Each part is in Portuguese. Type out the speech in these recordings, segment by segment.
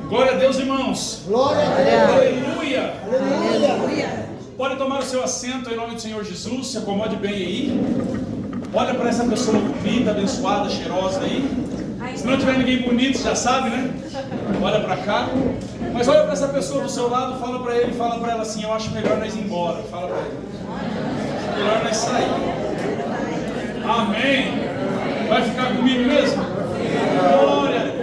Glória a Deus, irmãos. Glória a Deus. Aleluia. Aleluia. Pode tomar o seu assento em nome do Senhor Jesus. Se acomode bem aí. Olha para essa pessoa bonita, abençoada, cheirosa aí. Se não tiver ninguém bonito, já sabe, né? Olha para cá. Mas olha para essa pessoa do seu lado, fala para ele, fala para ela assim: eu acho melhor nós ir embora. Fala para ele. Acho melhor nós sair. Amém. Vai ficar comigo mesmo? Glória a Deus.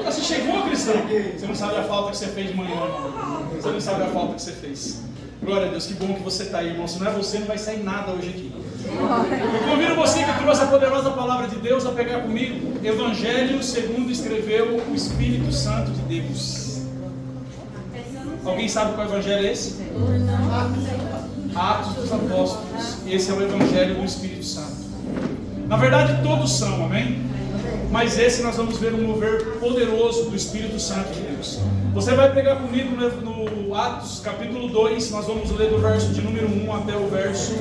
Você chegou, cristão? Você não sabe a falta que você fez de manhã, irmão. Você não sabe a falta que você fez. Glória a Deus, que bom que você está aí, irmão. Se não é você, não vai sair nada hoje aqui. Eu convido você que trouxe a poderosa palavra de Deus a pegar comigo Evangelho segundo escreveu o Espírito Santo de Deus. Alguém sabe qual Evangelho é esse? Atos dos Apóstolos. Esse é o Evangelho do Espírito Santo. Na verdade, todos são, amém? Mas esse nós vamos ver um mover poderoso do Espírito Santo de Deus. Você vai pegar comigo no Atos capítulo 2, nós vamos ler do verso de número 1 até o verso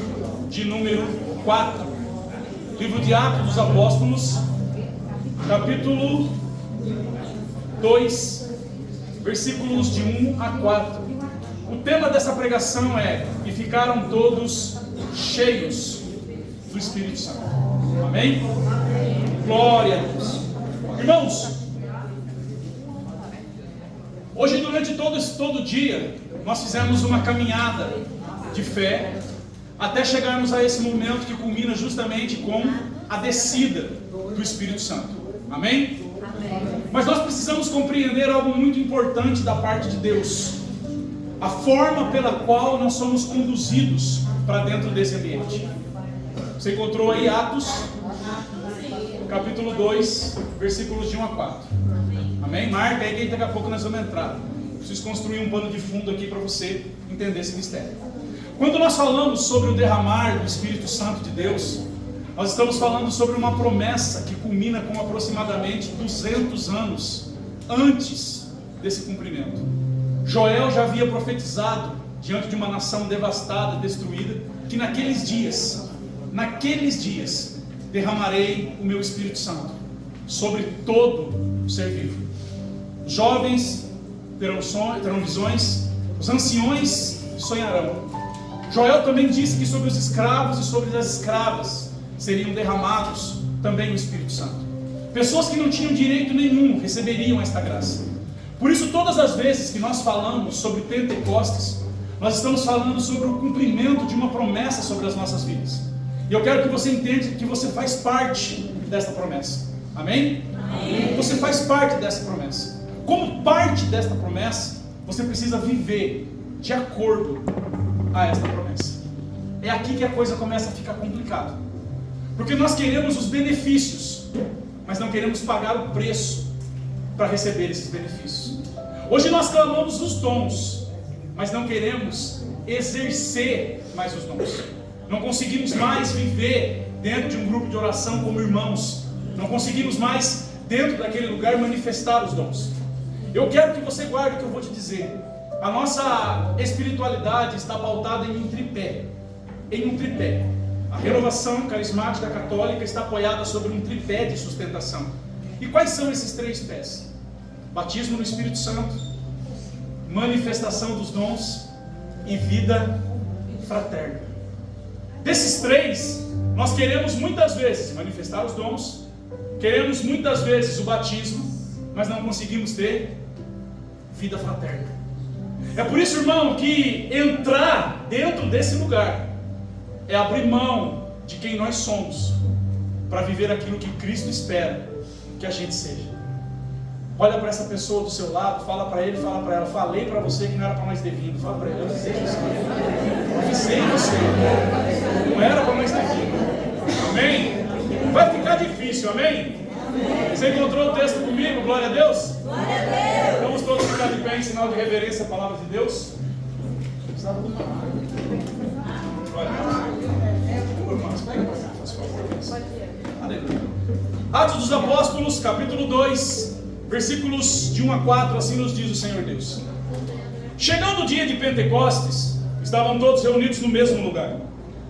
de número 4. Livro de Atos dos Apóstolos, capítulo 2, versículos de 1 a 4. O tema dessa pregação é: e ficaram todos cheios do Espírito Santo. Amém? Glória a Deus. Irmãos, hoje durante todo dia nós fizemos uma caminhada de fé até chegarmos a esse momento que culmina justamente com a descida do Espírito Santo. Amém? Mas nós precisamos compreender algo muito importante da parte de Deus: a forma pela qual nós somos conduzidos para dentro desse ambiente. Você encontrou aí Atos capítulo 2, versículos de 1 a 4. Amém? Marca aí que daqui a pouco nós vamos entrar. Preciso construir um pano de fundo aqui para você entender esse mistério. Quando nós falamos sobre o derramar do Espírito Santo de Deus, nós estamos falando sobre uma promessa que culmina com aproximadamente 200 anos antes desse cumprimento. Joel já havia profetizado diante de uma nação devastada, destruída, que naqueles dias, derramarei o meu Espírito Santo sobre todo o ser vivo. Os jovens terão visões, os anciões sonharão. Joel também disse que sobre os escravos e sobre as escravas seriam derramados também o Espírito Santo. Pessoas que não tinham direito nenhum receberiam esta graça. Por isso, todas as vezes que nós falamos sobre Pentecostes, nós estamos falando sobre o cumprimento de uma promessa sobre as nossas vidas. E eu quero que você entenda que você faz parte desta promessa. Amém? Amém? Você faz parte dessa promessa. Como parte desta promessa, você precisa viver de acordo a esta promessa. É aqui que a coisa começa a ficar complicada. Porque nós queremos os benefícios, mas não queremos pagar o preço para receber esses benefícios. Hoje nós clamamos os dons, mas não queremos exercer mais os dons. Não conseguimos mais viver dentro de um grupo de oração como irmãos. Não conseguimos mais, dentro daquele lugar, manifestar os dons. Eu quero que você guarde o que eu vou te dizer. A nossa espiritualidade está pautada em um tripé. A renovação carismática católica está apoiada sobre um tripé de sustentação. E quais são esses 3 pés? Batismo no Espírito Santo, manifestação dos dons e vida fraterna. Desses 3, nós queremos muitas vezes manifestar os dons, queremos muitas vezes o batismo, mas não conseguimos ter vida fraterna. É por isso, irmão, que entrar dentro desse lugar é abrir mão de quem nós somos para viver aquilo que Cristo espera que a gente seja. Olha para essa pessoa do seu lado, fala para ele, fala para ela: falei para você que não era para nós ter vindo. Fala para ele: eu avisei você, não era para nós ter vindo. Amém? Vai ficar difícil, amém? Você encontrou o texto comigo? Glória a Deus? Glória a Deus. Vamos todos ficar de pé em sinal de reverência à palavra de Deus. Atos dos Apóstolos, capítulo 2, versículos de 1 a 4, assim nos diz o Senhor Deus. Chegando o dia de Pentecostes, estavam todos reunidos no mesmo lugar.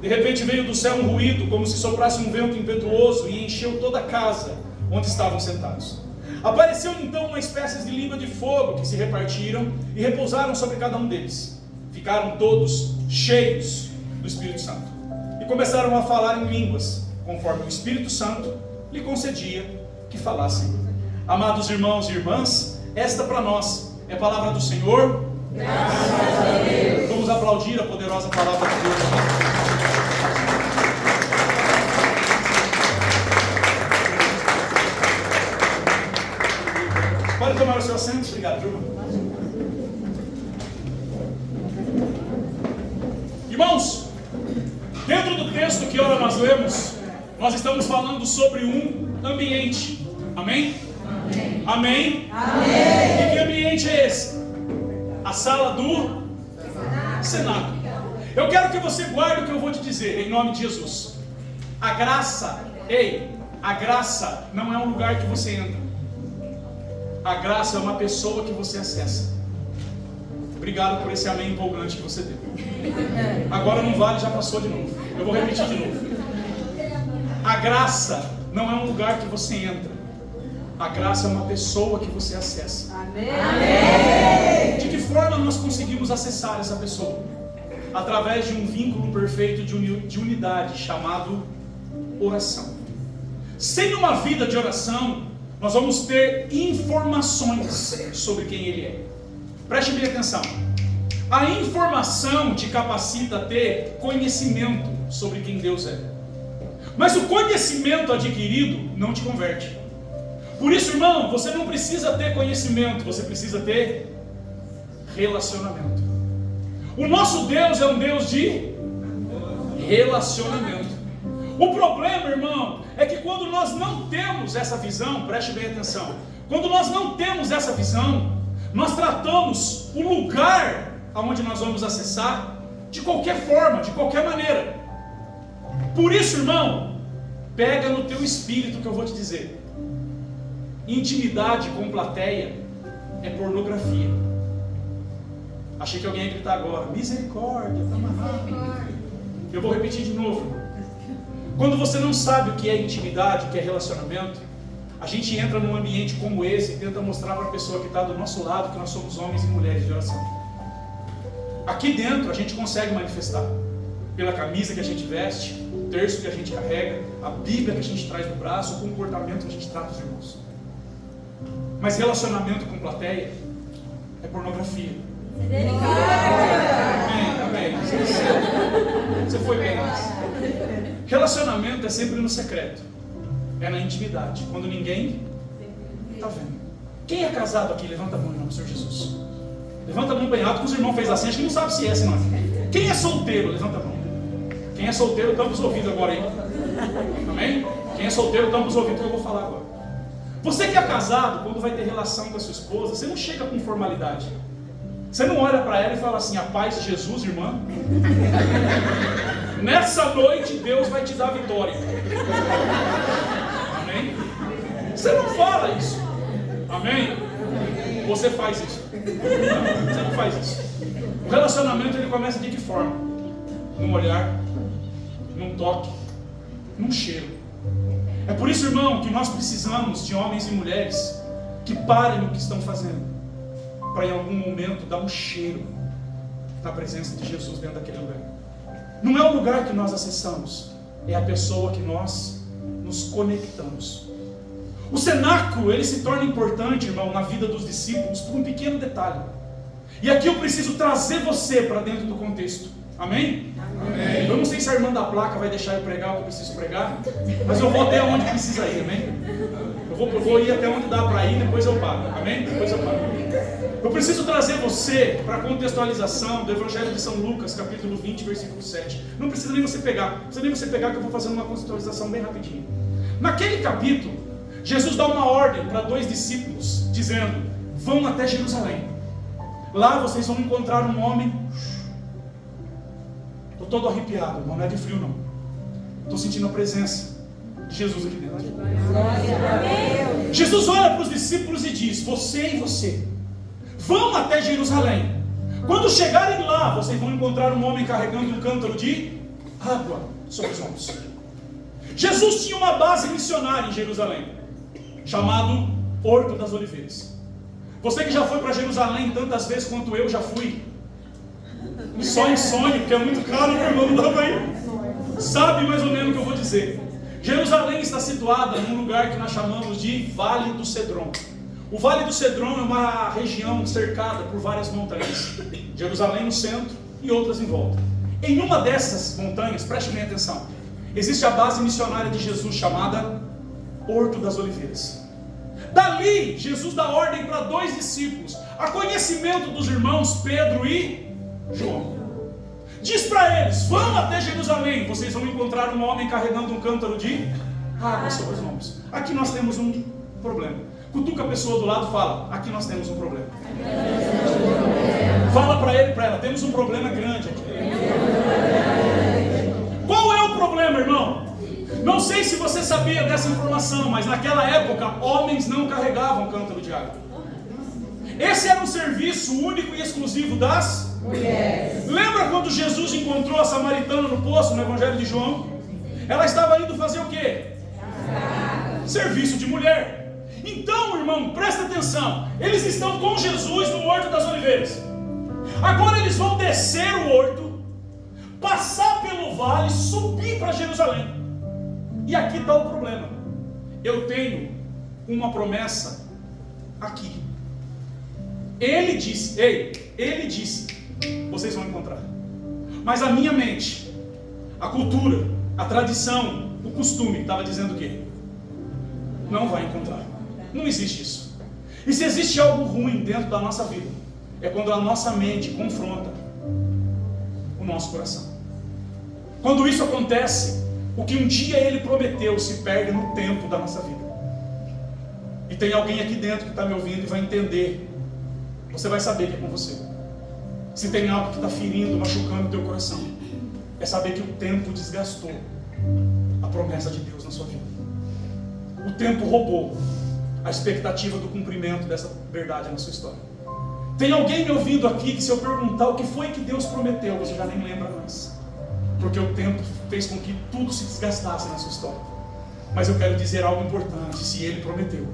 De repente veio do céu um ruído, como se soprasse um vento impetuoso, e encheu toda a casa onde estavam sentados. Apareceu então uma espécie de língua de fogo que se repartiram e repousaram sobre cada um deles. Ficaram todos cheios do Espírito Santo e começaram a falar em línguas, conforme o Espírito Santo lhe concedia que falassem. Amados irmãos e irmãs, esta para nós é a palavra do Senhor. Graças a Deus. Vamos aplaudir a poderosa palavra de Deus. Pode tomar o seu assento. Obrigado, turma. Irmãos, dentro do texto que ora nós lemos, nós estamos falando sobre um ambiente. Amém? Amém. Amém? Amém. E que ambiente é esse? A sala do Cenáculo. Eu quero que você guarde o que eu vou te dizer, em nome de Jesus. A graça, a graça não é um lugar que você entra. A graça é uma pessoa que você acessa. Obrigado por esse amém empolgante que você deu. Agora não vale, já passou de novo. Eu vou repetir de novo. A graça não é um lugar que você entra. A graça é uma pessoa que você acessa. Amém. De que forma nós conseguimos acessar essa pessoa? Através de um vínculo perfeito de unidade chamado oração. Sem uma vida de oração, nós vamos ter informações sobre quem Ele é. Preste bem atenção. A informação te capacita a ter conhecimento sobre quem Deus é. Mas o conhecimento adquirido não te converte. Por isso, irmão, você não precisa ter conhecimento, você precisa ter relacionamento. O nosso Deus é um Deus de relacionamento. O problema, irmão, é que quando nós não temos essa visão, preste bem atenção, quando nós não temos essa visão, nós tratamos o lugar aonde nós vamos acessar de qualquer forma, de qualquer maneira. Por isso, irmão, pega no teu espírito que eu vou te dizer. Intimidade com plateia é pornografia. Achei que alguém ia gritar agora, misericórdia, está amarrado. Eu vou repetir de novo. Quando você não sabe o que é intimidade, o que é relacionamento, a gente entra num ambiente como esse e tenta mostrar para a pessoa que está do nosso lado que nós somos homens e mulheres de oração. Aqui dentro a gente consegue manifestar pela camisa que a gente veste, o terço que a gente carrega, a Bíblia que a gente traz no braço, o comportamento que a gente trata os irmãos. Mas relacionamento com plateia é pornografia. Amém. Você foi bem. Relacionamento é sempre no secreto. É na intimidade, quando ninguém está vendo. Quem é casado aqui? Levanta a mão em nome do Senhor Jesus. Levanta a mão bem alto, que os irmãos fez assim, acho que não sabe se é assim não. Quem é solteiro? Levanta a mão. Quem é solteiro, tampa os ouvidos agora aí. Amém? Quem é solteiro, tampa os ouvidos que eu vou falar agora. Você que é casado, quando vai ter relação com a sua esposa, você não chega com formalidade. Você não olha para ela e fala assim, a paz de Jesus, irmã. Nessa noite Deus vai te dar vitória. Amém? Você não fala isso. Amém? Você faz isso. Não, você não faz isso. O relacionamento ele começa de que forma? Num olhar, num toque, num cheiro. É por isso, irmão, que nós precisamos de homens e mulheres que parem no que estão fazendo, para em algum momento dar um cheiro da presença de Jesus dentro daquele lugar. Não é o lugar que nós acessamos, é a pessoa que nós nos conectamos. O cenáculo, ele se torna importante, irmão, na vida dos discípulos por um pequeno detalhe. E aqui eu preciso trazer você para dentro do contexto. Amém? Amém? Eu não sei se a irmã da placa vai deixar eu pregar o que eu preciso pregar, mas eu vou até onde precisa ir, amém? Eu vou ir até onde dá para ir, depois eu paro, amém? Depois eu paro. Eu preciso trazer você para a contextualização do Evangelho de São Lucas, capítulo 20, versículo 7. Não precisa nem você pegar, que eu vou fazendo uma contextualização bem rapidinho. Naquele capítulo, Jesus dá uma ordem para 2 discípulos, dizendo, vão até Jerusalém. Lá vocês vão encontrar um homem. Estou todo arrepiado, irmão, não é de frio não. Estou sentindo a presença de Jesus aqui dentro. Jesus olha para os discípulos e diz, você e você, vão até Jerusalém. Quando chegarem lá, vocês vão encontrar um homem carregando um cântaro de água sobre os ombros. Jesus tinha uma base missionária em Jerusalém, chamado Horto das Oliveiras. Você que já foi para Jerusalém tantas vezes quanto eu já fui, só em sonho, porque é muito caro, meu irmão, não dá para ir. Sabe mais ou menos o que eu vou dizer. Jerusalém está situada num lugar que nós chamamos de Vale do Cedron. O Vale do Cedron é uma região cercada por várias montanhas. Jerusalém no centro e outras em volta. Em uma dessas montanhas, preste bem atenção, existe a base missionária de Jesus chamada Horto das Oliveiras. Dali, Jesus dá ordem para 2 discípulos, a conhecimento dos irmãos Pedro e João. Diz para eles: vão até Jerusalém, vocês vão encontrar um homem carregando um cântaro de água sobre os ombros. Aqui nós temos um problema. Cutuca a pessoa do lado e fala: aqui nós temos um problema. Fala para ele, para ela: temos um problema grande aqui. Qual é o problema, irmão? Não sei se você sabia dessa informação, mas naquela época homens não carregavam cântaro de água. Esse era um serviço único e exclusivo das mulheres. Lembra quando Jesus encontrou a samaritana no poço, no Evangelho de João? Ela estava indo fazer o quê? Serviço de mulher. Então, irmão, presta atenção. Eles estão com Jesus no Horto das Oliveiras. Agora eles vão descer o horto, passar pelo vale, subir para Jerusalém. E aqui está o problema. Eu tenho uma promessa aqui. Ele disse, vocês vão encontrar. Mas a minha mente, a cultura, a tradição, o costume, estava dizendo o quê? Não vai encontrar. Não existe isso. E se existe algo ruim dentro da nossa vida, é quando a nossa mente confronta o nosso coração. Quando isso acontece, o que um dia ele prometeu se perde no tempo da nossa vida. E tem alguém aqui dentro que está me ouvindo e vai entender. Você vai saber que é com você. Se tem algo que está ferindo, machucando o teu coração, é saber que o tempo desgastou a promessa de Deus na sua vida. O tempo roubou a expectativa do cumprimento dessa verdade na sua história. Tem alguém me ouvindo aqui que, se eu perguntar o que foi que Deus prometeu, você já nem lembra mais, porque o tempo fez com que tudo se desgastasse na sua história. Mas eu quero dizer algo importante: se Ele prometeu,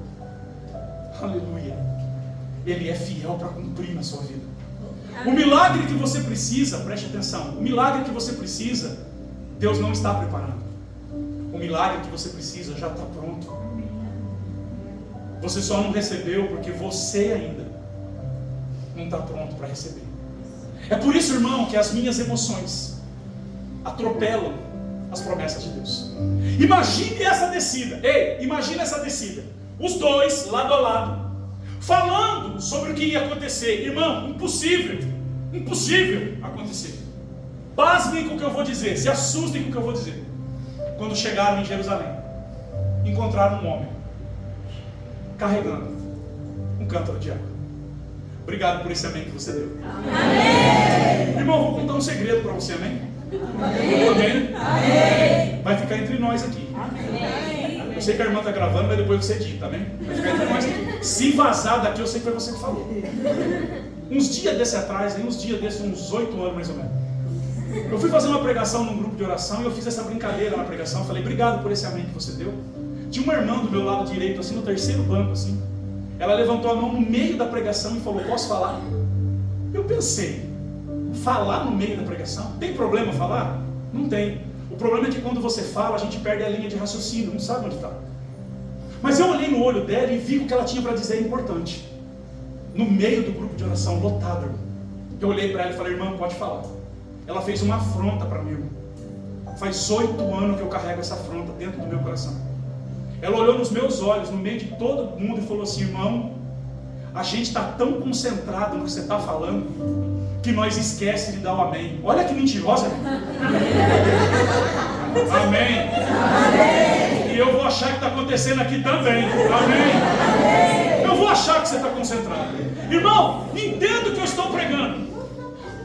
aleluia, Ele é fiel para cumprir na sua vida. O milagre que você precisa, preste atenção, o milagre que você precisa, Deus não está preparando. O milagre que você precisa já está pronto. Você só não recebeu porque você ainda não está pronto para receber. É por isso, irmão, que as minhas emoções atropelam as promessas de Deus. Imagine essa descida. Imagine essa descida. Os dois, lado a lado, falando sobre o que ia acontecer. Irmão, impossível acontecer. Pasmem com o que eu vou dizer, se assustem com o que eu vou dizer. Quando chegaram em Jerusalém, encontraram um homem carregando um cântaro de água. Obrigado por esse amém que você deu. Amém. Irmão, vou contar um segredo para você, amém? Amém. Amém. Vai ficar entre nós aqui. Amém. Eu sei que a irmã está gravando, mas depois você edita, amém? Vai ficar entre nós aqui. Se vazar daqui, eu sei que foi você que falou. Uns dias desses, uns 8 anos mais ou menos, eu fui fazer uma pregação num grupo de oração e eu fiz essa brincadeira na pregação. Falei: obrigado por esse amém que você deu. Tinha uma irmã do meu lado direito, assim, no terceiro banco, assim. Ela levantou a mão no meio da pregação e falou: posso falar? Eu pensei: falar no meio da pregação? Tem problema falar? Não tem. O problema é que quando você fala, a gente perde a linha de raciocínio, não sabe onde está. Mas eu olhei no olho dela e vi que o que ela tinha para dizer é importante. No meio do grupo de oração, lotado, irmão. Eu olhei para ela e falei: irmã, pode falar. Ela fez uma afronta para mim, irmão. Faz 8 anos que eu carrego essa afronta dentro do meu coração. Ela olhou nos meus olhos, no meio de todo mundo, e falou assim: irmão, a gente está tão concentrado no que você está falando, que nós esquecemos de dar o amém. Olha que mentirosa, irmão. Amém. Amém. E eu vou achar que está acontecendo aqui também. Amém. Amém. Eu vou achar que você está concentrado. Irmão, entenda o que eu estou pregando.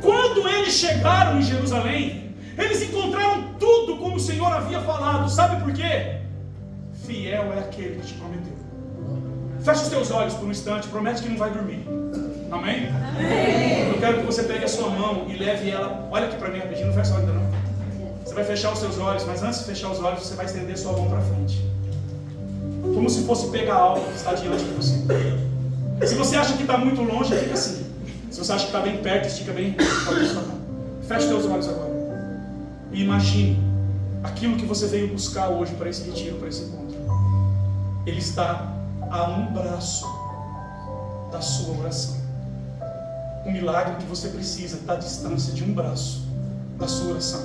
Quando eles chegaram em Jerusalém, eles encontraram tudo como o Senhor havia falado. Sabe por quê? Fiel é aquele que te prometeu. Feche os teus olhos por um instante, promete que não vai dormir. Amém? Amém. Eu quero que você pegue a sua mão e leve ela. Olha aqui para mim rapidinho, não fecha o olho ainda não. Você vai fechar os seus olhos, mas antes de fechar os olhos, você vai estender sua mão para frente. como se fosse pegar algo que está diante de você. Se você acha que está muito longe, fica assim. Se você acha que está bem perto, estica bem. Feche teus olhos agora. E imagine aquilo que você veio buscar hoje para esse retiro, para esse encontro. Ele está a um braço da sua oração. O milagre que você precisa está à distância de um braço da sua oração.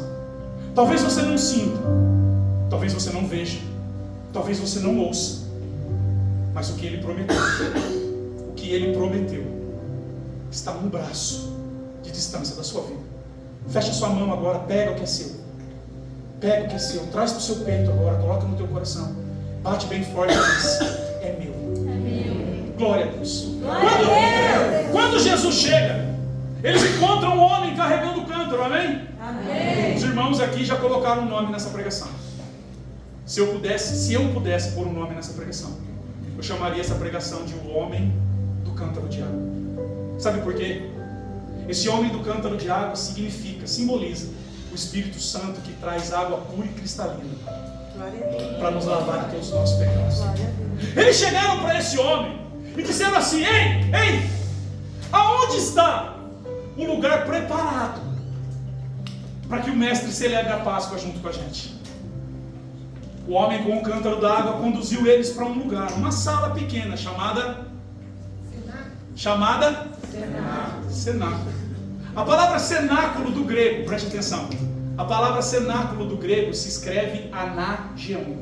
Talvez você não sinta, talvez você não veja, talvez você não ouça, mas o que Ele prometeu, está um braço de distância da sua vida. Fecha sua mão agora, pega o que é seu. Pega o que é seu, traz para o seu peito agora, coloca no teu coração. Bate bem forte e diz: é meu. Glória a Deus. Quando Jesus chega, eles encontram um homem carregando o cântaro, amém? Amém? Os irmãos aqui já colocaram um nome nessa pregação. Se eu pudesse pôr um nome nessa pregação, eu chamaria essa pregação de O Homem do Cântaro de Água. Sabe por quê? Esse homem do cântaro de água simboliza o Espírito Santo que traz água pura e cristalina para nos lavar de todos os nossos pecados. Eles chegaram para esse homem e disseram assim: ei, aonde está um lugar preparado para que o mestre celebre a Páscoa junto com a gente? O homem com o cântaro d'água conduziu eles para um lugar, uma sala pequena chamada cenáculo. A palavra cenáculo do grego, preste atenção, a palavra cenáculo do grego se escreve anageon.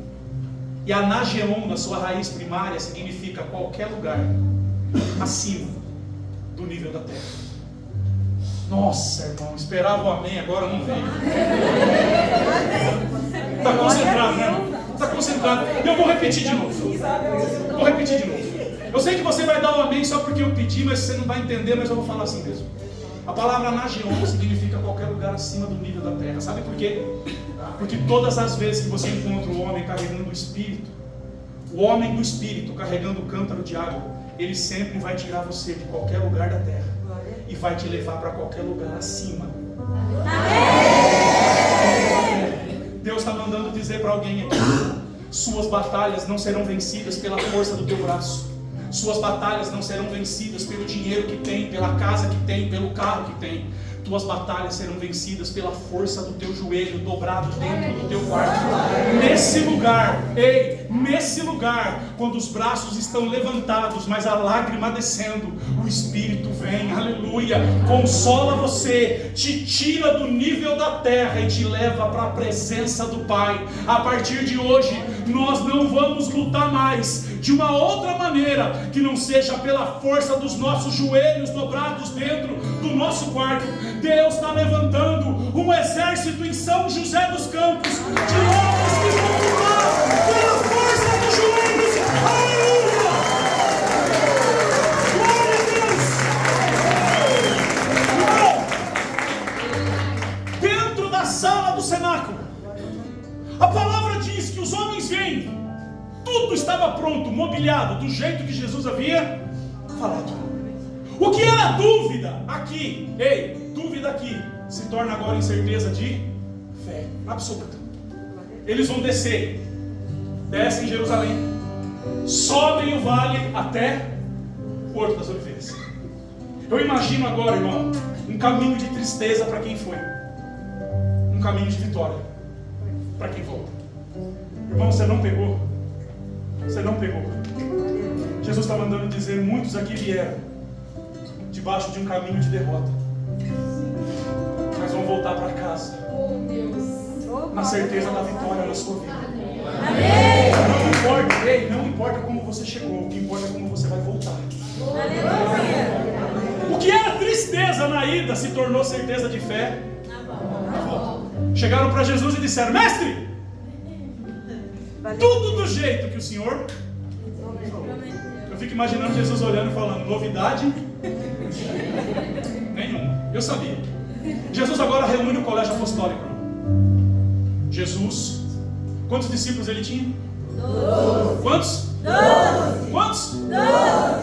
E anageon, na sua raiz primária, significa qualquer lugar acima do nível da terra. Nossa, irmão, esperava o amém, agora não veio. Está concentrado, né? Está concentrado. Eu vou repetir de novo. Eu sei que você vai dar o amém só porque eu pedi, mas você não vai entender, mas eu vou falar assim mesmo. A palavra anageon significa qualquer lugar acima do nível da terra. Sabe por quê? Porque todas as vezes que você encontra o homem carregando o Espírito, o homem do Espírito carregando o cântaro de água, ele sempre vai tirar você de qualquer lugar da terra e vai te levar para qualquer lugar acima. Deus está mandando dizer para alguém aqui: suas batalhas não serão vencidas pela força do teu braço. Suas batalhas não serão vencidas pelo dinheiro que tem, pela casa que tem, pelo carro que tem. Tuas batalhas serão vencidas pela força do teu joelho dobrado dentro do teu quarto. Nesse lugar, quando os braços estão levantados, mas a lágrima descendo, o Espírito vem, aleluia, consola você, te tira do nível da terra e te leva para a presença do Pai. A partir de hoje, nós não vamos lutar mais de uma outra maneira que não seja pela força dos nossos joelhos dobrados dentro do nosso quarto. Deus está levantando um exército em São José dos Campos de homens que vão lutar pela força dos joelhos. Aleluia! Glória a Deus! Dentro da sala do cenáculo, a palavra diz que os homens vêm. Tudo estava pronto, mobiliado, do jeito que Jesus havia falado. O que era dúvida aqui, dúvida aqui, se torna agora incerteza de fé absoluta. Eles vão descem em Jerusalém, sobem o vale até o Horto das Oliveiras. Eu imagino agora, irmão, um caminho de tristeza para quem foi, um caminho de vitória para quem volta. Irmão, você não pegou. Jesus está mandando dizer: muitos aqui vieram debaixo de um caminho de derrota, mas vão voltar para casa na certeza da vitória na sua vida. Não importa como você chegou, o que importa é como você vai voltar. O que era tristeza na ida se tornou certeza de fé na volta. Chegaram para Jesus e disseram: mestre, tudo do jeito que o Senhor. Eu fico imaginando Jesus olhando e falando: novidade nenhuma. Eu sabia. Jesus agora reúne o colégio apostólico. Jesus, quantos discípulos ele tinha? 12. Quantos? 12. Quantos? 12.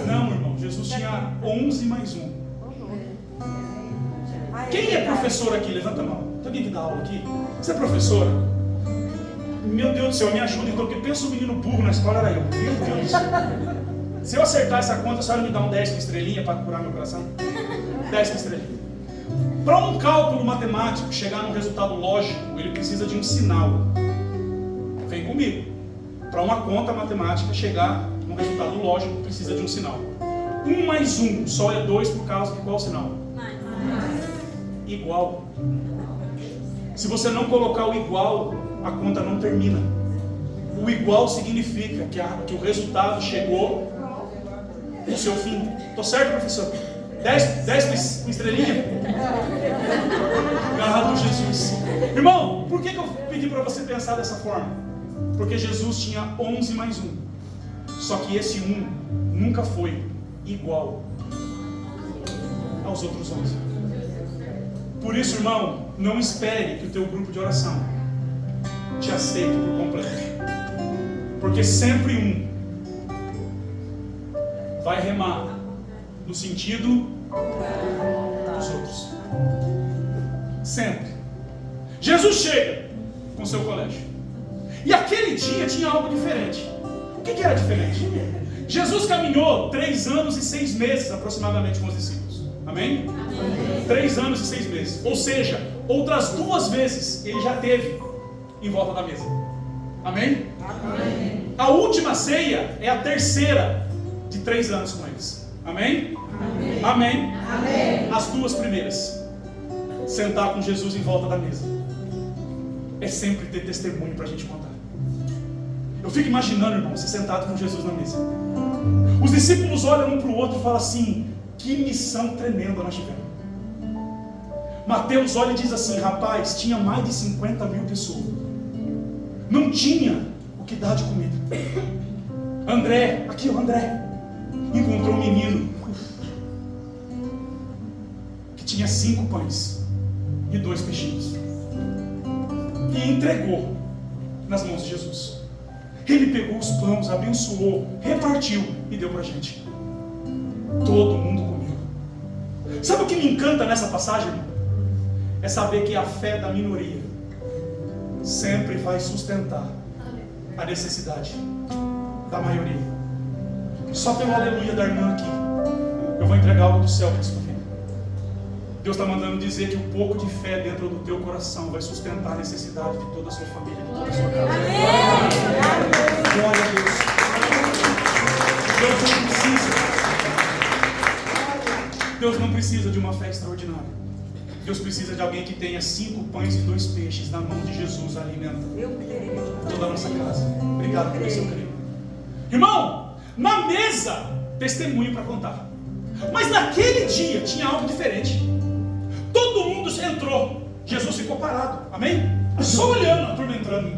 Não, irmão, Jesus tinha 11 mais 1. Quem é professor aqui? Levanta a mão. Tem alguém que dá aula aqui? Você é professora? Meu Deus do céu, me ajuda então, porque pensa o menino burro na escola, era eu. Meu Deus do céu. Se eu acertar essa conta, a senhora me dá um 10 com estrelinha para curar meu coração? 10 com estrelinha. Para um cálculo matemático chegar num resultado lógico, ele precisa de um sinal. Vem comigo. Para uma conta matemática chegar num resultado lógico, precisa de um sinal. 1 mais 1 só é 2 por causa de qual sinal? Igual. Se você não colocar o igual, a conta não termina. O igual significa que o resultado chegou no seu fim. Tô certo, professor? 10 com estrelinha? Obrigado, Jesus. Irmão, por que eu pedi para você pensar dessa forma? Porque Jesus tinha 11 mais 1. Só que esse 1 nunca foi igual aos outros 11. Por isso, irmão, não espere que o teu grupo de oração te aceite por completo. Porque sempre um vai remar no sentido dos outros. Sempre. Jesus chega com seu colégio. E aquele dia tinha algo diferente. O que era diferente? Jesus caminhou 3 anos e 6 meses aproximadamente com os discípulos. Amém? 3 anos e 6 meses. Ou seja, outras 2 vezes ele já teve em volta da mesa. Amém? Amém. A última ceia é a terceira de 3 anos com eles. Amém? Amém. Amém. Amém. As 2 primeiras, sentar com Jesus em volta da mesa, é sempre ter testemunho para a gente contar. Eu fico imaginando, irmão, você sentado com Jesus na mesa. Os discípulos olham um para o outro e falam assim: que missão tremenda nós tivemos. Mateus olha e diz assim: rapaz, tinha mais de 50 mil pessoas, não tinha o que dar de comida. André, aqui o André encontrou um menino que tinha 5 pães e 2 peixinhos e entregou nas mãos de Jesus. Ele pegou os pães, abençoou, repartiu e deu para a gente. Todo mundo comeu. Sabe o que me encanta nessa passagem, irmão? É saber que a fé da minoria sempre vai sustentar a necessidade da maioria. Só pelo aleluia da irmã aqui, eu vou entregar algo do céu para sua vida. Deus está mandando dizer que um pouco de fé dentro do teu coração vai sustentar a necessidade de toda a sua família, de toda a sua casa. Glória a Deus. Deus não precisa de uma fé extraordinária. Deus precisa de alguém que tenha 5 pães e 2 peixes na mão de Jesus alimentando toda a nossa casa. Obrigado por isso, eu creio. Irmão, na mesa, testemunho para contar. Mas naquele dia tinha algo diferente. Todo mundo se entrou. Jesus ficou parado. Amém? Só olhando a turma entrando.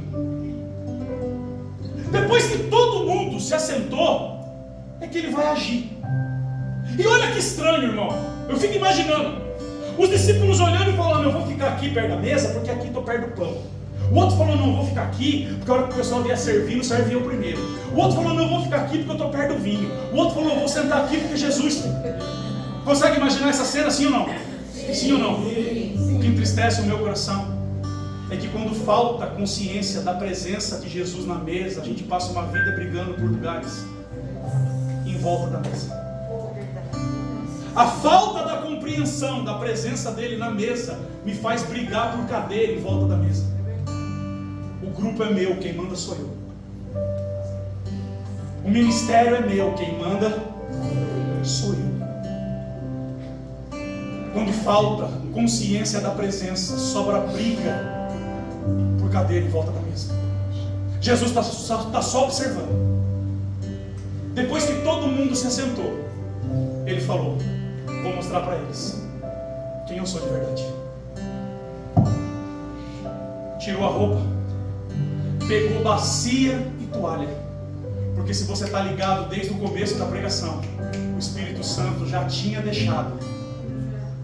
Depois que todo mundo se assentou, é que ele vai agir. E olha que estranho, irmão. Eu fico imaginando os discípulos olhando e falando: eu vou ficar aqui perto da mesa porque aqui estou perto do pão. O outro falou: não, eu vou ficar aqui porque a hora que o pessoal vier servir, não serve eu primeiro. O outro falou: não, eu vou ficar aqui porque eu estou perto do vinho. O outro falou: eu vou sentar aqui porque Jesus. Consegue imaginar essa cena, sim ou não? Sim ou não? O que entristece o meu coração é que quando falta consciência da presença de Jesus na mesa, a gente passa uma vida brigando por lugares em volta da mesa. A falta da compreensão da presença dele na mesa me faz brigar por cadeira em volta da mesa. O grupo é meu, quem manda sou eu. O ministério é meu, quem manda sou eu. Quando falta consciência da presença, sobra briga por cadeira em volta da mesa. Jesus está só observando. Depois que todo mundo se assentou, ele falou: vou mostrar para eles quem eu sou de verdade. Tirou a roupa, pegou bacia e toalha, porque se você está ligado desde o começo da pregação, o Espírito Santo já tinha deixado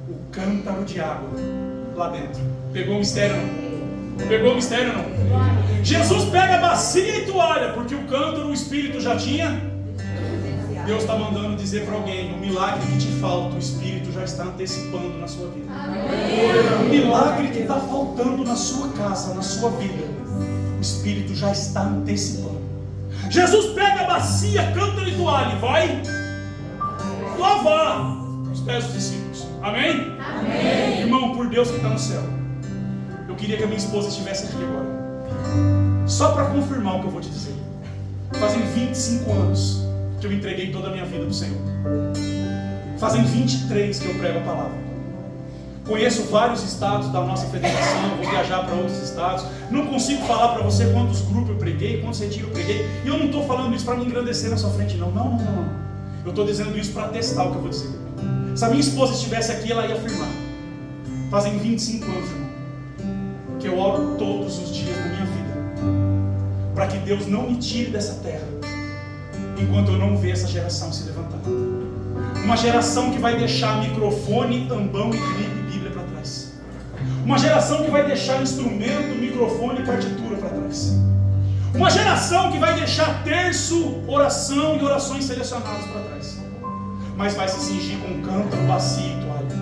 o cântaro de água lá dentro. Pegou o mistério não? Pegou o mistério não? Jesus pega bacia e toalha, porque o cântaro, o Espírito já tinha. Deus está mandando dizer para alguém: o milagre que te falta, o Espírito já está antecipando na sua vida. O milagre que está faltando na sua casa, na sua vida, Espírito já está antecipando. Jesus pega a bacia, cântaro e toalha e vai lavar os pés dos discípulos. Amém? Amém. Irmão, por Deus que está no céu, eu queria que a minha esposa estivesse aqui agora, só para confirmar o que eu vou te dizer. Fazem 25 anos que eu entreguei toda a minha vida para o Senhor. Fazem 23 que eu prego a palavra. Conheço vários estados da nossa federação, vou viajar para outros estados. Não consigo falar para você quantos grupos eu preguei, quantos retiros eu preguei. E eu não estou falando isso para me engrandecer na sua frente, não. Não. Eu estou dizendo isso para testar o que eu vou dizer. Se a minha esposa estivesse aqui, ela ia afirmar. Fazem 25 anos, irmão, que eu oro todos os dias da minha vida para que Deus não me tire dessa terra enquanto eu não ver essa geração se levantar. Uma geração que vai deixar microfone, ambão e Bíblia para trás. Uma geração que vai deixar instrumento, microfone e partitura para trás. Uma geração que vai deixar terço, oração e orações selecionadas para trás. Mas vai se cingir com cântaro, bacia e toalha.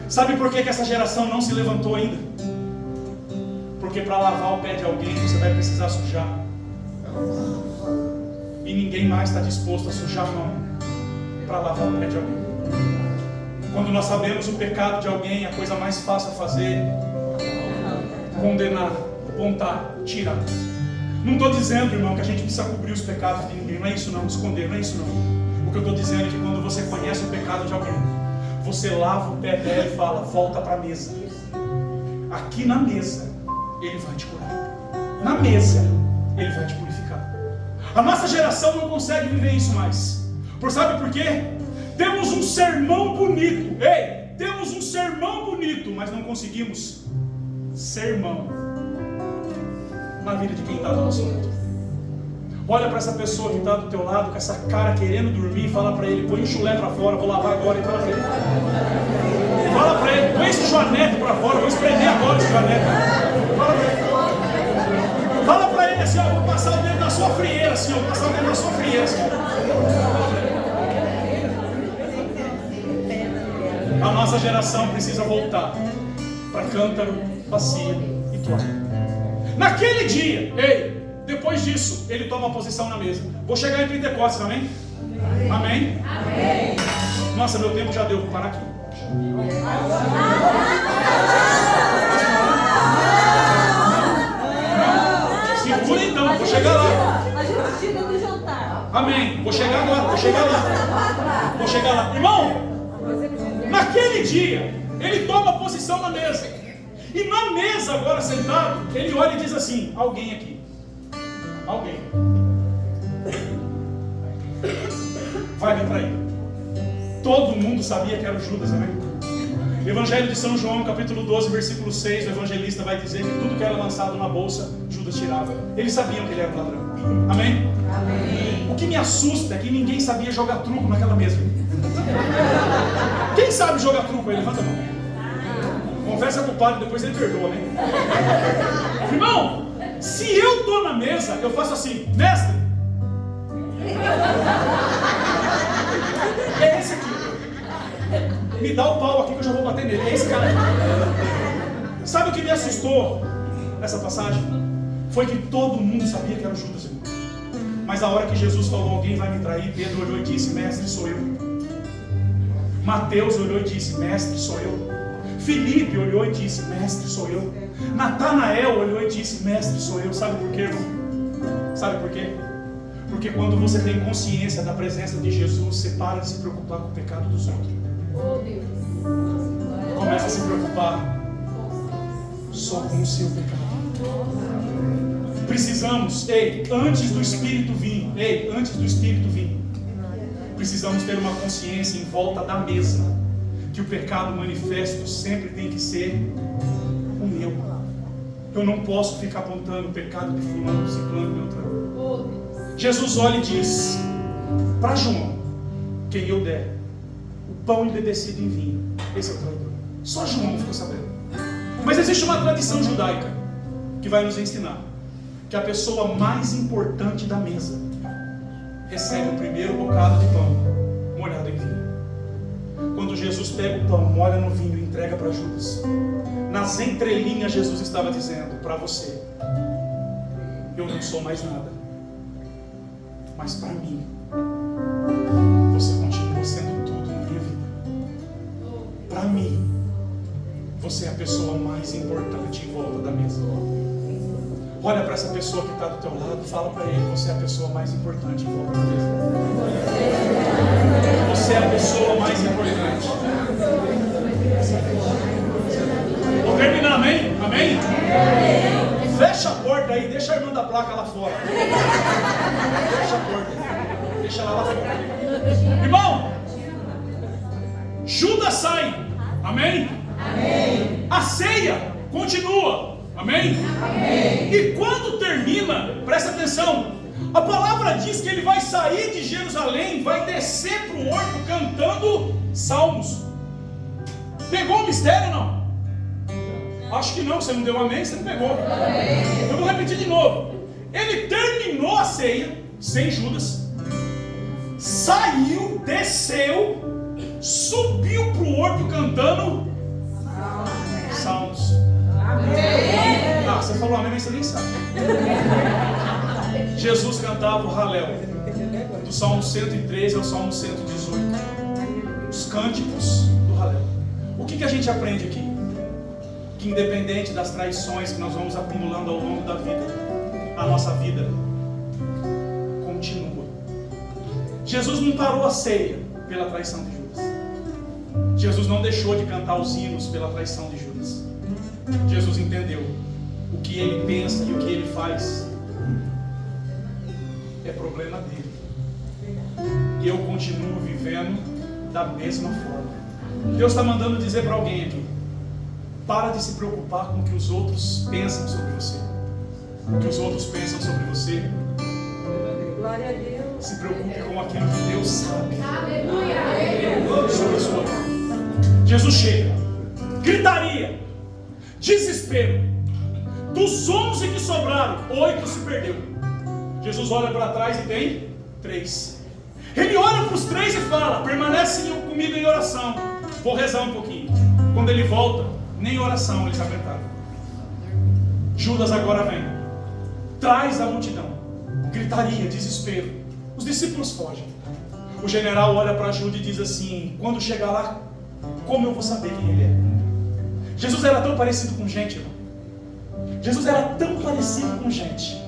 Sabe por que essa geração não se levantou ainda? Porque para lavar o pé de alguém você vai precisar sujar. E ninguém mais está disposto a sujar a mão para lavar o pé de alguém. Quando nós sabemos o pecado de alguém, a coisa mais fácil a fazer é condenar, apontar, tirar. Não estou dizendo, irmão, que a gente precisa cobrir os pecados de ninguém. Não é isso não, esconder, não é isso não. O que eu estou dizendo é que quando você conhece o pecado de alguém, você lava o pé dela e fala, volta para a mesa. Aqui na mesa, Ele vai te curar. Na mesa, Ele vai te purificar. A nossa geração não consegue viver isso mais. Sabe por quê? Temos um sermão bonito. Temos um sermão bonito, mas não conseguimos sermão na vida de quem está do nosso lado. Olha para essa pessoa que está do teu lado, com essa cara querendo dormir, e fala para ele, põe o chulé para fora, vou lavar agora, e fala para ele. Fala para ele, põe esse joanete para fora, vou espremer agora esse joanete. Fala para ele. Fala para ele assim, ó, vou passar o dedo na sua frieira, assim, ó, vou passar o dedo na sua frieira, assim. A nossa geração precisa voltar para cântaro, bacia e toalha. Naquele dia, depois disso, ele toma a posição na mesa. Vou chegar em Pentecostes, amém? Amém? Amém. Nossa, meu tempo já deu, vou parar aqui. Segura então, vou chegar lá. A gente chega no jantar. Amém, vou chegar lá, vou chegar lá. Vou chegar lá. Irmão, naquele dia, ele toma a posição na mesa. E na mesa, agora sentado, ele olha e diz assim, alguém aqui. Alguém vai me trair. Todo mundo sabia que era o Judas, amém? Evangelho de São João, capítulo 12, versículo 6, o evangelista vai dizer que tudo que era lançado na bolsa, Judas tirava. Eles sabiam que ele era um ladrão. Amém? Amém. O que me assusta é que ninguém sabia jogar truco naquela mesa. Quem sabe jogar truco aí? Levanta a mão. Confessa com o padre, depois ele perdoa, né? Irmão, se eu estou na mesa, eu faço assim, mestre. É esse aqui. Me dá o pau aqui que eu já vou bater nele. É esse cara aqui. Sabe o que me assustou nessa passagem? Foi que todo mundo sabia que era o Judas, irmão. Mas a hora que Jesus falou, alguém vai me trair, Pedro olhou e disse, mestre, sou eu. Mateus olhou e disse, mestre, sou eu. Filipe olhou e disse, mestre, sou eu. Natanael olhou e disse, mestre, sou eu. Sabe por quê, irmão? Sabe por quê? Porque quando você tem consciência da presença de Jesus, você para de se preocupar com o pecado dos outros. Começa a se preocupar só com o seu pecado. Precisamos, antes do Espírito vir, precisamos ter uma consciência em volta da mesa, que o pecado manifesto sempre tem que ser o meu. Eu não posso ficar apontando o pecado de fulano, ciclano e outra. Jesus olha e diz para João, quem eu der o pão embebecido em vinho, esse é o traidor. Só João ficou sabendo. Mas existe uma tradição judaica que vai nos ensinar que a pessoa mais importante da mesa recebe o primeiro bocado de pão molhado em vinho. Quando Jesus pega o pão, molha no vinho e entrega para Judas, nas entrelinhas Jesus estava dizendo para você, eu não sou mais nada. Mas para mim, você continua sendo tudo na minha vida. Para mim, você é a pessoa mais importante em volta da mesa. Olha para essa pessoa que está do teu lado, fala para ele, você é a pessoa mais importante em volta da mesa. Você é a pessoa mais importante. Vou terminar, amém? Amém? Fecha a porta aí, deixa a irmã da placa lá fora. Fecha a porta, deixa ela lá fora. Irmão, Judas sai, amém? Amém. A ceia continua, amém? Amém. E quando termina, presta atenção, a palavra diz que ele vai sair de Jerusalém, vai descer para o horto cantando salmos. Pegou o mistério ou não? Acho que não, você não deu amém, você não pegou. Eu vou repetir de novo. Ele terminou a ceia, sem Judas, saiu, desceu, subiu para o horto cantando salmos. Ah, você falou amém, mas você nem sabe. Jesus cantava o Halel, do Salmo 113 ao Salmo 118. Os cânticos do Halel. O que a gente aprende aqui? Que independente das traições que nós vamos acumulando ao longo da vida, a nossa vida continua. Jesus não parou a ceia pela traição de Judas. Jesus não deixou de cantar os hinos pela traição de Judas. Jesus entendeu o que ele pensa e o que ele faz é problema dele. E eu continuo vivendo da mesma forma. Deus está mandando dizer para alguém aqui: para de se preocupar com o que os outros pensam sobre você. O que os outros pensam sobre você. Glória a Deus. Se preocupe com aquilo que Deus sabe. Aleluia. Sobre a sua vida. Jesus chega, gritaria, desespero. Dos 11 que sobraram, 8 se perdeu. Jesus olha para trás e tem 3. Ele olha para os 3 e fala: permanece comigo em oração. Vou rezar um pouquinho. Quando ele volta, nem oração eles aguentaram. Judas agora vem, traz a multidão, gritaria, desespero. Os discípulos fogem. O general olha para Judas e diz assim: quando chegar lá, como eu vou saber quem ele é? Jesus era tão parecido com gente, irmão. Jesus era tão parecido com gente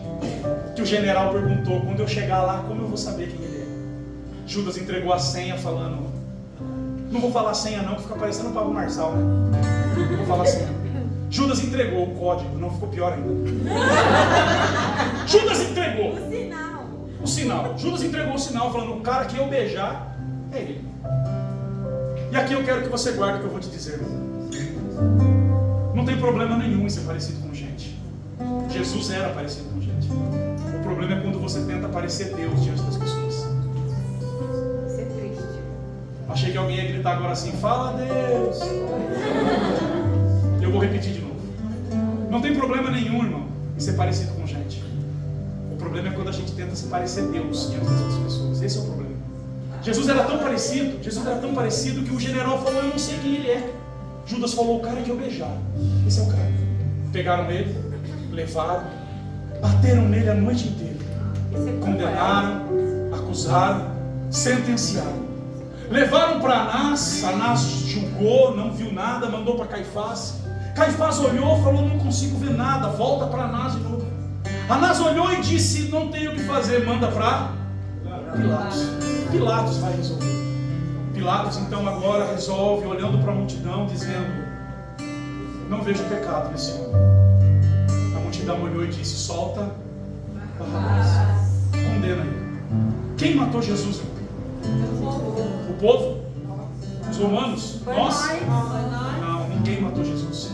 que o general perguntou: quando eu chegar lá, como eu vou saber quem ele é? Judas entregou a senha falando: não vou falar a senha não, que fica parecendo o Pablo Marçal, né? Não vou falar a senha. Judas entregou o código, não ficou pior ainda. Judas entregou o sinal. Judas entregou o sinal falando: o cara que eu beijar é ele. E aqui eu quero que você guarde o que eu vou te dizer, irmão. Não tem problema nenhum em ser parecido com gente. Jesus era parecido com gente. O problema é quando você tenta parecer Deus diante das pessoas. Isso é triste. Achei que alguém ia gritar agora assim: fala Deus. Eu vou repetir de novo. Não tem problema nenhum, irmão, em ser parecido com gente. O problema é quando a gente tenta se parecer Deus diante das outras pessoas. Esse é o problema. Jesus era tão parecido que o general falou: eu não sei quem ele é. Judas falou: o cara que eu beijar. Esse é o cara. Pegaram ele, levaram, bateram nele a noite inteira. Condenaram, acusaram, sentenciaram. Levaram para Anás. Anás julgou, não viu nada, mandou para Caifás. Caifás olhou, falou: não consigo ver nada, volta para Anás de novo. Anás olhou e disse: não tenho o que fazer, manda para Pilatos. Pilatos vai resolver. Pilatos então agora resolve, olhando para a multidão, dizendo: não vejo pecado nesse homem. A multidão olhou e disse: solta Barrabás, condena ele. Quem matou Jesus, irmão? O povo? Os romanos? Nós? Não, ninguém matou Jesus.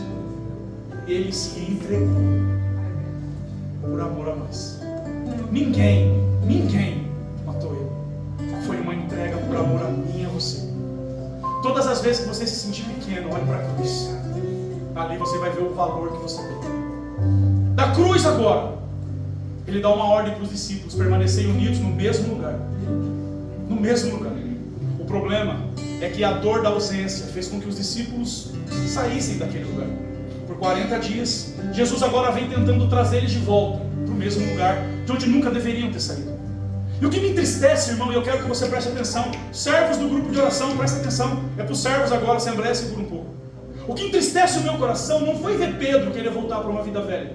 Ele se entregou por amor a nós. Ninguém matou ele. Foi uma entrega por amor a mim e a você. Todas as vezes que você se sentir pequeno, olhe para a cruz. Ali você vai ver o valor que você tem. Da cruz agora, ele dá uma ordem para os discípulos permanecerem unidos no mesmo lugar. No mesmo lugar. O problema é que a dor da ausência fez com que os discípulos saíssem daquele lugar. Por 40 dias, Jesus agora vem tentando trazer eles de volta para o mesmo lugar de onde nunca deveriam ter saído. E o que me entristece, irmão, e eu quero que você preste atenção, servos do grupo de oração, presta atenção, é para os servos agora, a Assembleia segura um pouco. O que entristece o meu coração não foi ver Pedro querer voltar para uma vida velha.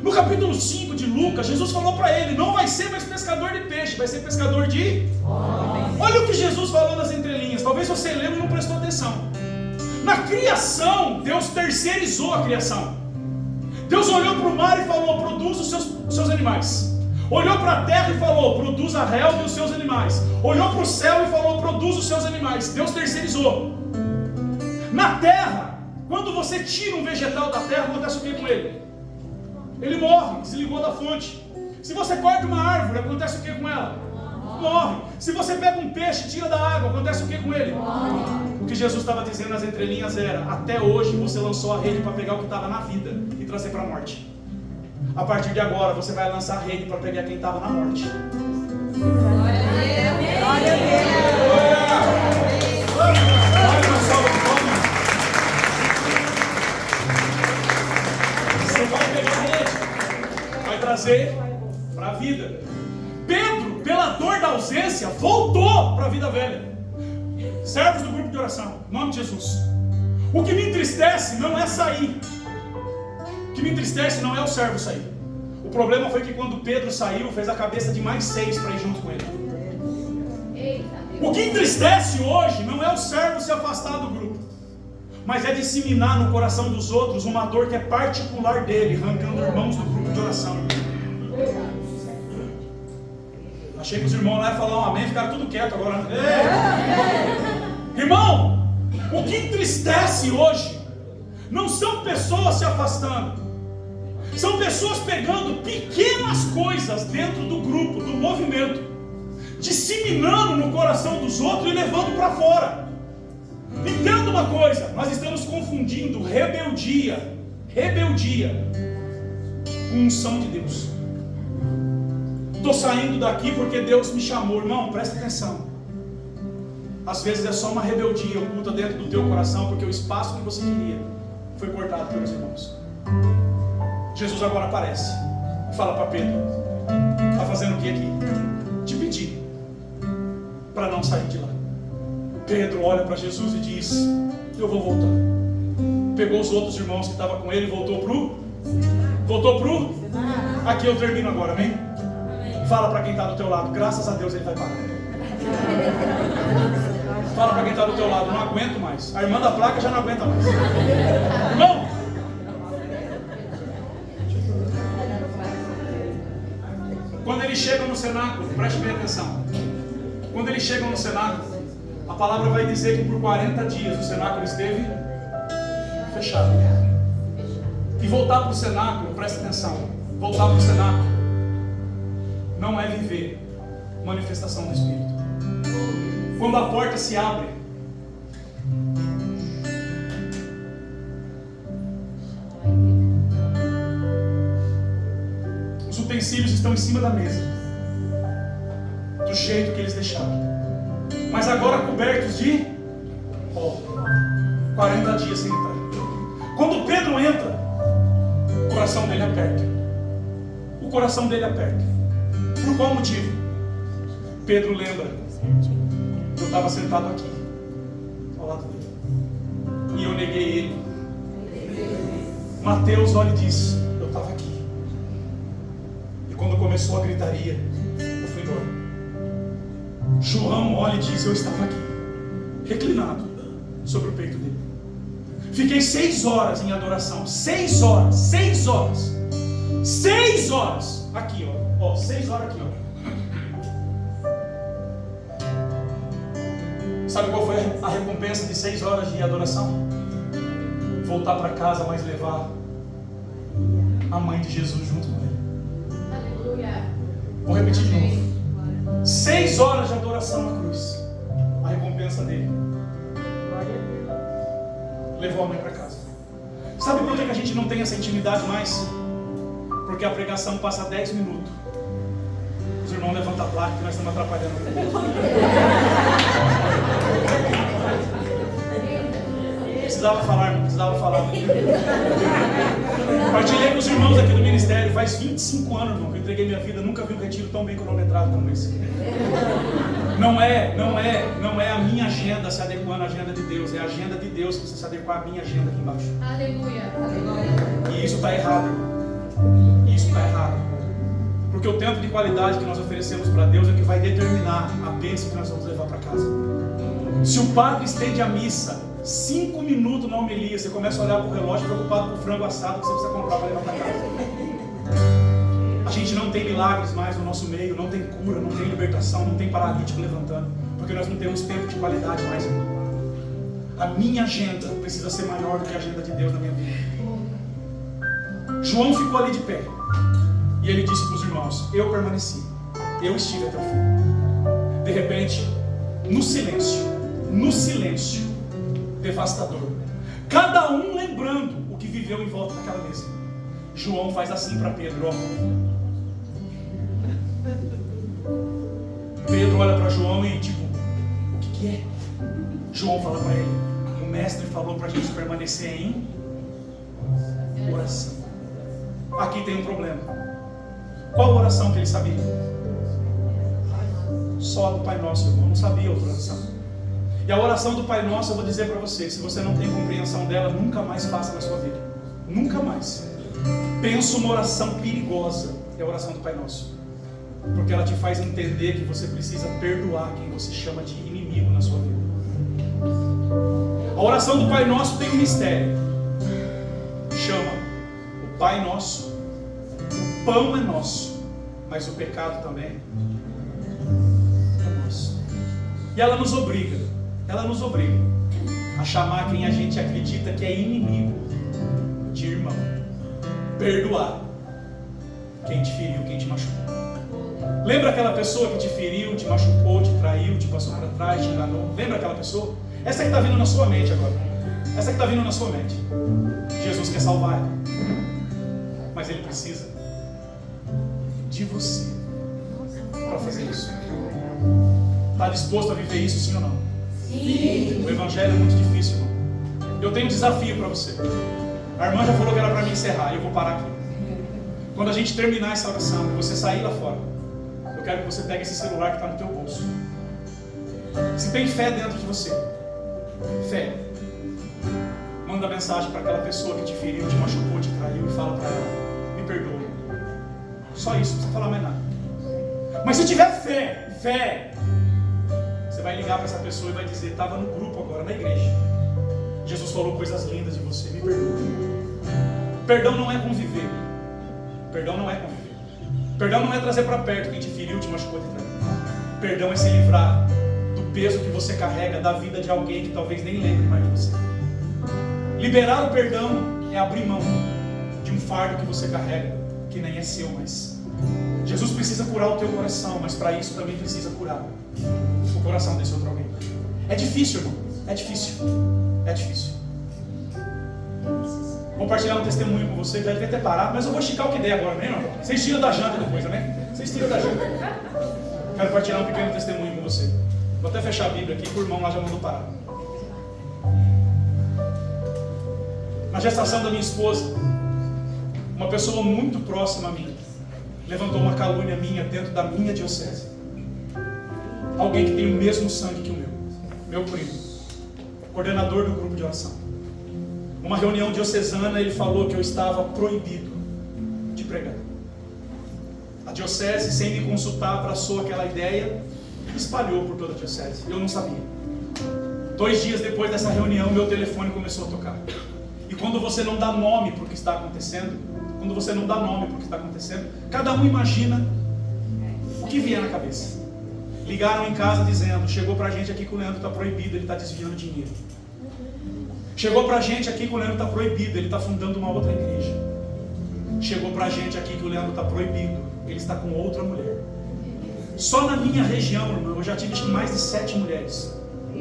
No capítulo 5 de Lucas, Jesus falou para ele, não vai ser mais pescador de peixe, vai ser pescador de homens. Olha o que Jesus falou nas entrelinhas, talvez você lembra e não prestou atenção. Na criação, Deus terceirizou a criação. Deus olhou para o mar e falou, produz os seus animais. Olhou para a terra e falou, produz a relva e os seus animais. Olhou para o céu e falou, produz os seus animais. Deus terceirizou. Na terra, quando você tira um vegetal da terra, acontece o que com ele? Ele morre, desligou da fonte. Se você corta uma árvore, acontece o que com ela? Morre. Se você pega um peixe e tira da água, acontece o que com ele? Morre. O que Jesus estava dizendo nas entrelinhas era, até hoje você lançou a rede para pegar o que estava na vida e trazer para a morte. A partir de agora você vai lançar a rede para pegar quem estava na morte. Glória a Deus. Glória a Deus. Olha uma salva de palmas. Você vai pegar a rede, vai trazer para a vida. Pedro, pela dor da ausência, voltou para a vida velha. Servos do grupo de oração, em nome de Jesus. O que me entristece não é sair. O que me entristece não é o servo sair. O problema foi que quando Pedro saiu, fez a cabeça de mais 6 para ir junto com ele. O que entristece hoje não é o servo se afastar do grupo, mas é disseminar no coração dos outros uma dor que é particular dele, arrancando irmãos do grupo de oração. Achei que os irmãos lá iam falar um amém, ficaram tudo quieto agora. Irmão, o que entristece hoje não são pessoas se afastando, são pessoas pegando pequenas coisas dentro do grupo, do movimento, disseminando no coração dos outros e levando para fora. Entenda uma coisa, nós estamos confundindo rebeldia com unção de Deus. Estou saindo daqui porque Deus me chamou. Irmão, presta atenção. Às vezes é só uma rebeldia oculta dentro do teu coração, porque o espaço que você queria foi cortado pelos irmãos. Jesus agora aparece e fala para Pedro, está fazendo o que aqui? Te pedi para não sair de lá. Pedro olha para Jesus e diz, eu vou voltar. Pegou os outros irmãos que estavam com ele e voltou pro aqui eu termino agora, amém? Fala para quem está do teu lado, graças a Deus ele vai parar. Fala para quem está do teu lado, não aguento mais. A irmã da placa já não aguenta mais. Irmão, quando eles chegam no cenáculo, preste bem atenção. Quando eles chegam no cenáculo, a palavra vai dizer que por 40 dias o cenáculo esteve fechado. E voltar para o cenáculo, preste atenção, voltar para o cenáculo não é viver manifestação do Espírito. Quando a porta se abre, os utensílios estão em cima da mesa, do jeito que eles deixaram, mas agora cobertos de pó. 40 dias sem entrar. Quando Pedro entra, o coração dele aperta. O coração dele aperta. Por qual motivo? Pedro lembra, eu estava sentado aqui, ao lado dele, e eu neguei ele. Mateus olha e diz, eu estava aqui. E quando começou a gritaria, eu fui embora. João olha e diz, eu estava aqui, reclinado sobre o peito dele. Fiquei 6 horas em adoração, 6 horas, 6 horas, 6 horas, aqui ó, 6 horas aqui ó. Sabe qual foi a recompensa de 6 horas de adoração? Voltar para casa, mas levar a mãe de Jesus junto com ele. Aleluia. Vou repetir de novo. 6 horas de adoração na cruz. A recompensa dele. Levou a mãe para casa. Sabe por que a gente não tem essa intimidade mais? Porque a pregação passa 10 minutos. Os irmãos levantam a placa que nós estamos atrapalhando. precisava falar, não precisava falar. Partilhei com os irmãos aqui do ministério, faz 25 anos, irmão, que eu entreguei minha vida, nunca vi um retiro tão bem cronometrado como esse. Não é a minha agenda se adequando à agenda de Deus, é a agenda de Deus que precisa se adequar à minha agenda aqui embaixo. Aleluia, aleluia. E isso está errado. Isso está errado. Porque o tempo de qualidade que nós oferecemos para Deus é o que vai determinar a bênção que nós vamos levar para casa. Se o padre estende a missa 5 minutos na homilia, você começa a olhar para o relógio preocupado com o frango assado que você precisa comprar para levar para casa. A gente não tem milagres mais no nosso meio, não tem cura, não tem libertação, não tem paralítico levantando, porque nós não temos tempo de qualidade mais. A minha agenda precisa ser maior do que a agenda de Deus na minha vida. João ficou ali de pé e ele disse para os irmãos: eu permaneci, eu estive até o fim. De repente, no silêncio devastador, cada um lembrando o que viveu em volta daquela mesa, João faz assim para Pedro, ó. Pedro olha para João e tipo, o que é? João fala para ele: o mestre falou para a gente permanecer em oração. Aqui tem um problema. Qual oração que ele sabia? Só do Pai Nosso, irmão. Não sabia outra oração. E a oração do Pai Nosso, eu vou dizer para você, se você não tem compreensão dela, nunca mais faça na sua vida. Nunca mais. Pensa uma oração perigosa, é a oração do Pai Nosso. Porque ela te faz entender que você precisa perdoar quem você chama de inimigo na sua vida. A oração do Pai Nosso tem um mistério. Chama o Pai Nosso, o pão é nosso, mas o pecado também é nosso. E ela nos obriga a chamar quem a gente acredita que é inimigo de irmão. Perdoar quem te feriu, quem te machucou. Lembra aquela pessoa que te feriu, te machucou, te traiu, te passou para trás, te enganou? Lembra aquela pessoa? Essa que está vindo na sua mente agora. Essa que está vindo na sua mente. Jesus quer salvar ela. Mas Ele precisa de você para fazer isso. Está disposto a viver isso, sim ou não? Sim. O Evangelho é muito difícil, irmão. Eu tenho um desafio para você. A irmã já falou que era para mim encerrar, e eu vou parar aqui. Quando a gente terminar essa oração e você sair lá fora, eu quero que você pegue esse celular que está no teu bolso. Se tem fé dentro de você, fé, manda mensagem para aquela pessoa que te feriu, te machucou, te traiu, e fala para ela: me perdoa. Só isso, não precisa falar mais nada. Mas se tiver fé, você vai ligar para essa pessoa e vai dizer: estava no grupo agora, na igreja, Jesus falou coisas lindas de você, me perdoa. Perdão não é conviver. Perdão não é conviver. Perdão não é trazer para perto quem te feriu, te machucou, te traiu. Perdão é se livrar do peso que você carrega da vida de alguém que talvez nem lembre mais de você. Liberar o perdão é abrir mão de um fardo que você carrega, que nem é seu mais. Jesus precisa curar o teu coração, mas para isso também precisa curar o coração desse outro alguém. É difícil, irmão. É difícil. É difícil. Vou compartilhar um testemunho com você, já devia ter parado, mas eu vou esticar o que der agora, né, irmão? Vocês tiram da janta depois, né? Vocês tiram da janta. Quero compartilhar um pequeno testemunho com você. Vou até fechar a Bíblia aqui, que o irmão lá já mandou parar. Na gestação da minha esposa, uma pessoa muito próxima a mim levantou uma calúnia minha dentro da minha diocese. Alguém que tem o mesmo sangue que o meu primo, coordenador do grupo de oração. Numa reunião diocesana, ele falou que eu estava proibido de pregar. A diocese, sem me consultar, abraçou aquela ideia e espalhou por toda a diocese. Eu não sabia. 2 dias depois dessa reunião, meu telefone começou a tocar. E quando você não dá nome para o que está acontecendo, cada um imagina o que vier na cabeça. Ligaram em casa dizendo: chegou pra gente aqui que o Leandro está proibido, ele está desviando dinheiro. Chegou pra gente aqui que o Leandro está proibido, ele está fundando uma outra igreja. Chegou pra gente aqui que o Leandro está proibido, ele está com outra mulher. Só na minha região, irmão, eu já tive mais de 7 mulheres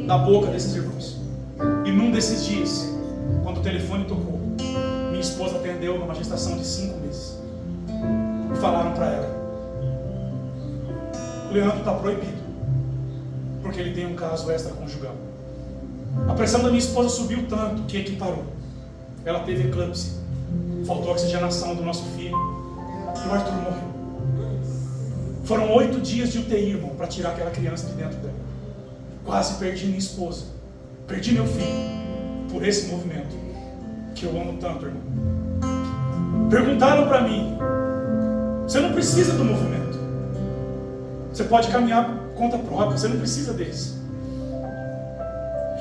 da boca desses irmãos. E num desses dias, quando o telefone tocou, minha esposa atendeu numa gestação de 5 meses. E falaram para ela: o Leandro está proibido, porque ele tem um caso extraconjugal. A pressão da minha esposa subiu tanto que equiparou. Ela teve eclâmpsia. Faltou oxigenação do nosso filho. E o Arthur morreu. Foram 8 dias de UTI, irmão, para tirar aquela criança de dentro dela. Quase perdi minha esposa. Perdi meu filho. Por esse movimento. Que eu amo tanto, irmão. Perguntaram para mim: você não precisa do movimento. Você pode caminhar por conta própria. Você não precisa deles.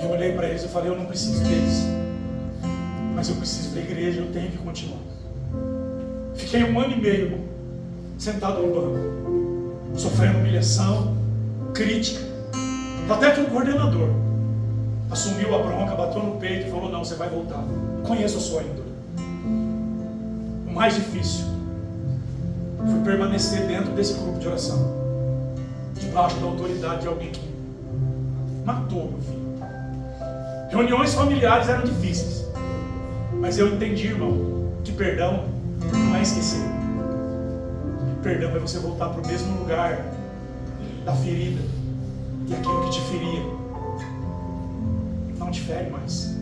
Eu olhei para eles e falei: eu não preciso deles, mas eu preciso da igreja, eu tenho que continuar. Fiquei 1 ano e meio, irmão, sentado no banco, sofrendo humilhação, crítica, até que o coordenador assumiu a bronca, bateu no peito e falou: não, você vai voltar. Conheço a sua índole. O mais difícil foi permanecer dentro desse grupo de oração, debaixo da autoridade de alguém que matou meu filho. Reuniões familiares eram difíceis, mas eu entendi, irmão, que perdão não é esquecer. Perdão é você voltar para o mesmo lugar da ferida, e aquilo que te feria não te fere mais.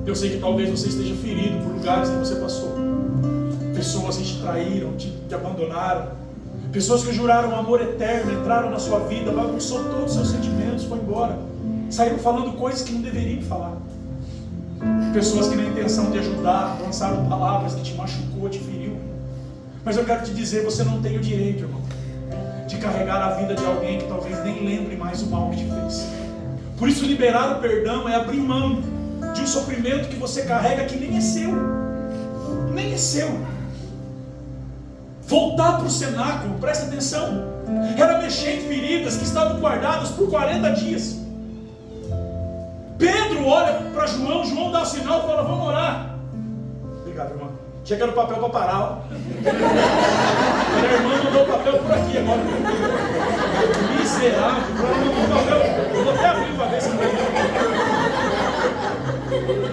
Eu sei que talvez você esteja ferido por lugares que você passou, pessoas que te traíram, te abandonaram, pessoas que juraram amor eterno, entraram na sua vida, bagunçou todos os seus sentimentos, foi embora, saíram falando coisas que não deveriam falar. Pessoas que na intenção de ajudar lançaram palavras que te machucou, te feriu. Mas eu quero te dizer, você não tem o direito, irmão, de carregar a vida de alguém que talvez nem lembre mais o mal que te fez. Por isso, liberar o perdão é abrir mão de um sofrimento que você carrega que nem é seu. Nem é seu. Voltar para o cenáculo, presta atenção, era mexer em feridas que estavam guardadas por 40 dias. Pedro olha para João, João dá o sinal e fala: vamos orar. Obrigado, irmão. Tinha que era o papel para parar, ó. A irmã mandou o papel por aqui agora. Miserável, mandou o papel. Eu vou até abrir para ver se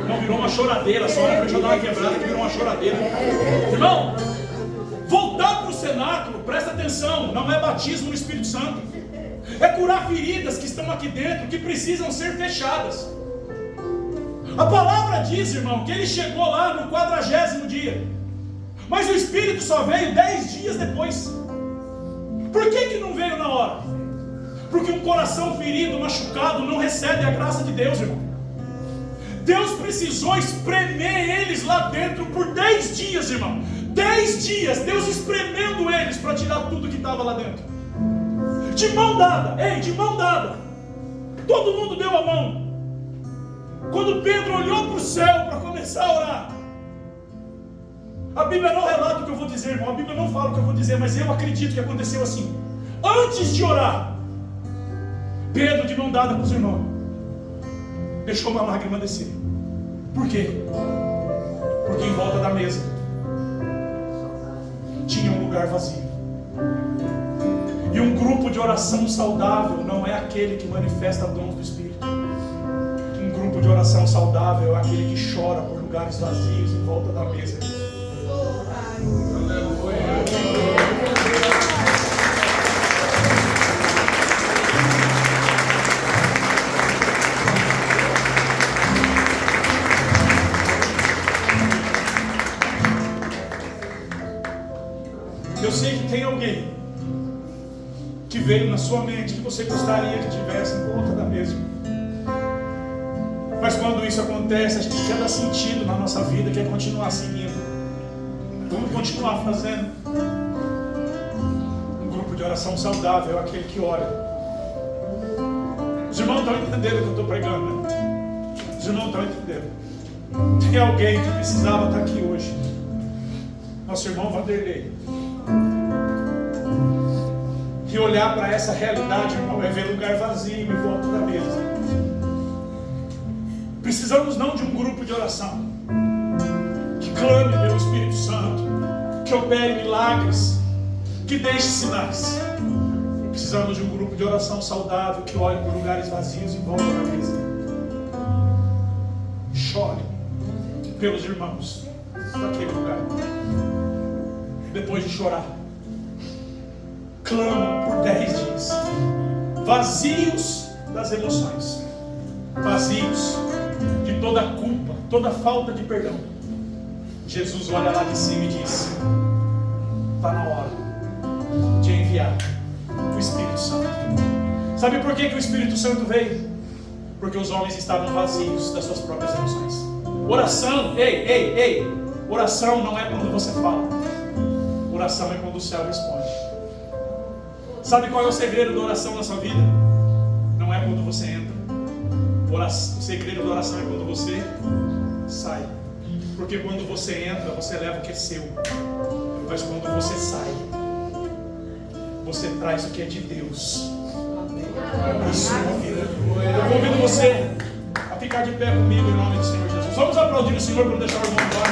não virou uma choradeira, só na frente eu dar uma quebrada que virou uma choradeira. Irmão, voltar para o cenáculo, presta atenção, não é batismo no Espírito Santo. É curar feridas que estão aqui dentro, que precisam ser fechadas. A palavra diz, irmão, que ele chegou lá no 40º dia, mas o Espírito só veio 10 dias depois. Por que não veio na hora? Porque um coração ferido, machucado, não recebe a graça de Deus, irmão. Deus precisou espremer eles lá dentro por 10 dias, irmão. 10 dias, Deus espremendo eles para tirar tudo que estava lá dentro. De mão dada, de mão dada. Todo mundo deu a mão. Quando Pedro olhou para o céu para começar a orar, a Bíblia não relata o que eu vou dizer, irmão. A Bíblia não fala o que eu vou dizer, mas eu acredito que aconteceu assim. Antes de orar, Pedro, de mão dada com os irmãos, deixou uma lágrima descer. Por quê? Porque em volta da mesa tinha um lugar vazio. E um grupo de oração saudável não é aquele que manifesta dons do Espírito. Um grupo de oração saudável é aquele que chora por lugares vazios em volta da mesa. Eu sei que tem alguém que veio na sua mente que você gostaria que tivesse em volta da mesa. Mas quando isso acontece, a gente quer dar sentido na nossa vida, quer continuar seguindo. Vamos continuar fazendo. Um grupo de oração saudável é aquele que ora. Os irmãos estão entendendo o que eu estou pregando, né? Os irmãos estão entendendo. Tem alguém que precisava estar aqui hoje. Nosso irmão Vanderlei. E olhar para essa realidade, irmão, é ver lugar vazio em volta da mesa. Precisamos não de um grupo de oração que clame pelo Espírito Santo, que opere milagres, que deixe sinais. Precisamos de um grupo de oração saudável que olhe por lugares vazios em volta da mesa. Chore pelos irmãos daquele lugar. Depois de chorar, clama por 10 dias, vazios das emoções. vazios de toda culpa, toda falta de perdão, Jesus olha lá de cima e diz: está na hora de enviar o Espírito Santo. Sabe por que o Espírito Santo veio? Porque os homens estavam vazios das suas próprias emoções. Oração, oração não é quando você fala, oração é quando o céu responde. Sabe qual é o segredo da oração na sua vida? Não é quando você entra. O segredo da oração é quando você sai. Porque quando você entra, você leva o que é seu. Mas quando você sai, você traz o que é de Deus para a sua vida. Eu convido você a ficar de pé comigo em nome do Senhor Jesus. Vamos aplaudir o Senhor para não deixar o irmão embora.